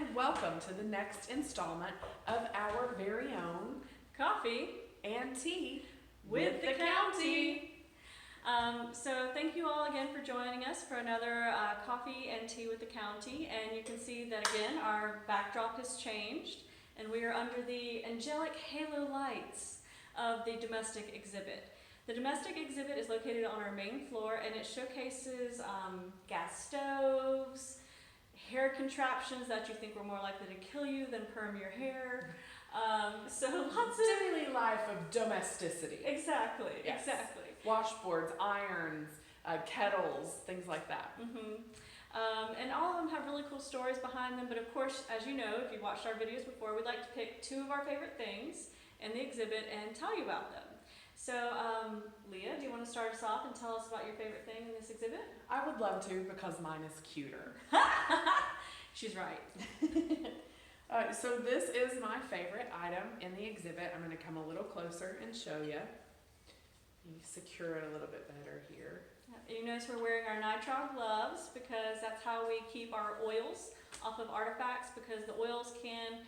and welcome to the next installment of our very own Coffee and Tea with the County. So thank you all again for joining us for another Coffee and Tea with the County. And you can see that again our backdrop has changed and we are under the angelic halo lights of the domestic exhibit. The domestic exhibit is located on our main floor and it showcases gas stoves, hair contraptions that you think were more likely to kill you than perm your hair. So lots of daily life of domesticity. Exactly, Yes. exactly. Washboards, irons, kettles, things like that. And all of them have really cool stories behind them, but of course, as you know, if you've watched our videos before, we'd like to pick two of our favorite things in the exhibit and tell you about them. So, Leah, do you want to start us off and tell us about your favorite thing in this exhibit? I would love to because mine is cuter. She's right. So this is my favorite item in the exhibit. I'm going to come a little closer and show you. You secure it a little bit better here. You notice we're wearing our nitrile gloves because that's how we keep our oils off of artifacts, because the oils can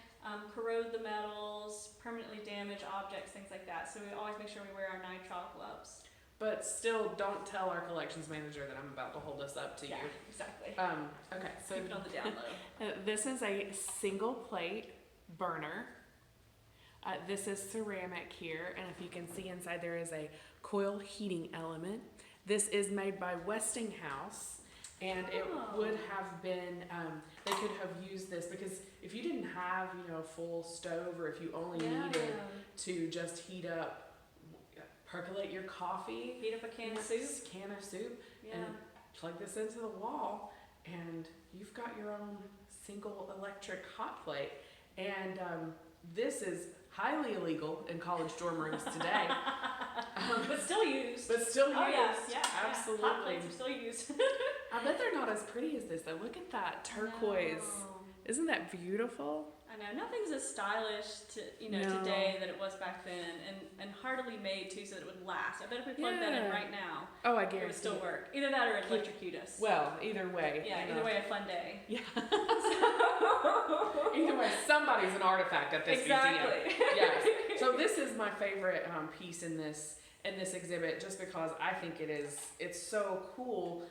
corrode the metals, permanently damage objects, things like that. So we always make sure we wear our nitrile gloves. But still, don't tell our collections manager that I'm about to hold this up to you. Exactly. Okay, so keep it on the down low. This is a single plate burner. This is ceramic here, and if you can see inside, there is a coil heating element. This is made by Westinghouse, and it would have been, they could have used this because if you didn't have, a full stove, or if you only needed to just heat up, percolate your coffee, heat up a can of soup, and plug this into the wall, and you've got your own single electric hot plate. And this is highly illegal in college dorm rooms today. But still used. Oh, yes, yeah, absolutely. Hot plates are still used. I bet they're not as pretty as this though. Look at that turquoise. Isn't that beautiful? I know, nothing's as stylish today that it was back then, and heartily made too, so that it would last. I bet if we plugged that in right now, I guarantee it would still work. Either that or it'd electrocute us. Well, either way. Yeah, either way, a fun day. Yeah. Either way, somebody's an artifact at this museum. Yes. So this is my favorite piece in this exhibit, just because I think it's so cool.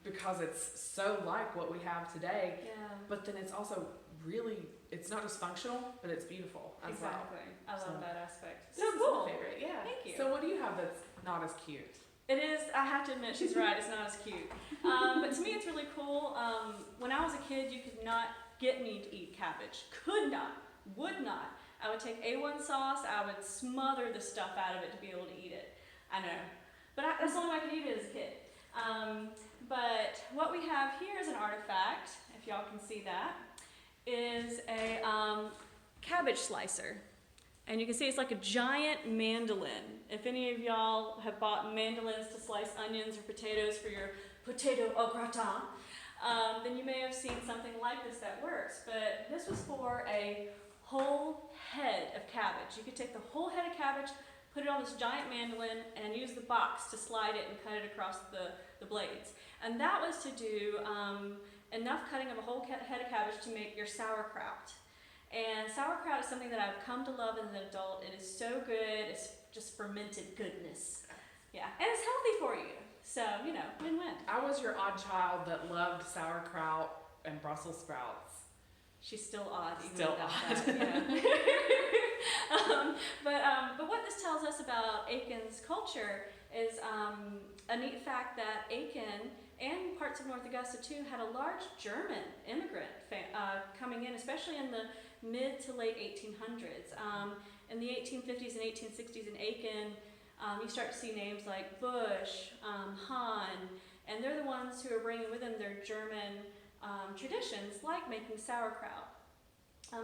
Because it's so like what we have today, but then it's also really, it's not just functional, but it's beautiful as well. I love that aspect. So cool. My favorite, yeah. Thank you. So what do you have that's not as cute? It is, I have to admit, she's right, it's not as cute. But to me it's really cool. When I was a kid, you could not get me to eat cabbage. Could not, would not. I would take A1 sauce, I would smother the stuff out of it to be able to eat it. I know. But that's the only way I could eat it as a kid. But what we have here is an artifact, if y'all can see that, is a cabbage slicer. And you can see it's like a giant mandolin. If any of y'all have bought mandolins to slice onions or potatoes for your potato au gratin, then you may have seen something like this that works. But this was for a whole head of cabbage. You could take the whole head of cabbage, put it on this giant mandolin, and use the box to slide it and cut it across the blades. And that was to do enough cutting of a whole head of cabbage to make your sauerkraut. And sauerkraut is something that I've come to love as an adult. It is so good. It's just fermented goodness. Yeah, and it's healthy for you. So, win-win. I was your odd child that loved sauerkraut and Brussels sprouts. She's still odd. Still odd. But what this tells us about Aiken's culture is a neat fact that Aiken and parts of North Augusta too had a large German immigrant coming in, especially in the mid to late 1800s. In the 1850s and 1860s in Aiken, you start to see names like Bush, Hahn, and they're the ones who are bringing with them their German traditions, like making sauerkraut.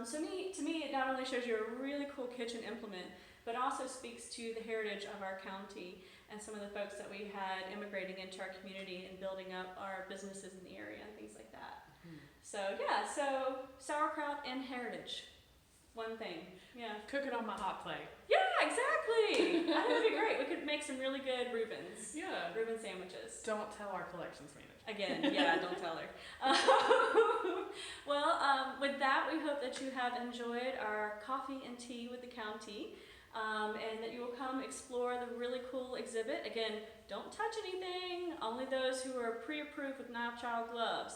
So to me, it not only shows you a really cool kitchen implement, but also speaks to the heritage of our county and some of the folks that we had immigrating into our community and building up our businesses in the area and things like that. So so sauerkraut and heritage. One thing, Cook it on my hot plate. Yeah, exactly. I think that'd be great. We could make some really good Reubens. Yeah. Reuben sandwiches. Don't tell our collections manager. Again, don't tell her. With hope that you have enjoyed our coffee and tea with the county, and that you will come explore the really cool exhibit. Again, don't touch anything. Only those who are pre-approved with knife child gloves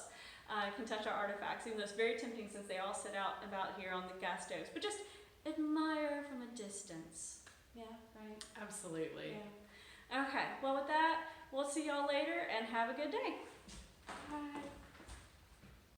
can touch our artifacts, even though it's very tempting since they all sit out about here on the gas stoves. But just admire from a distance. Yeah, right? Absolutely. Yeah. Okay, well with that, we'll see y'all later and have a good day. Bye.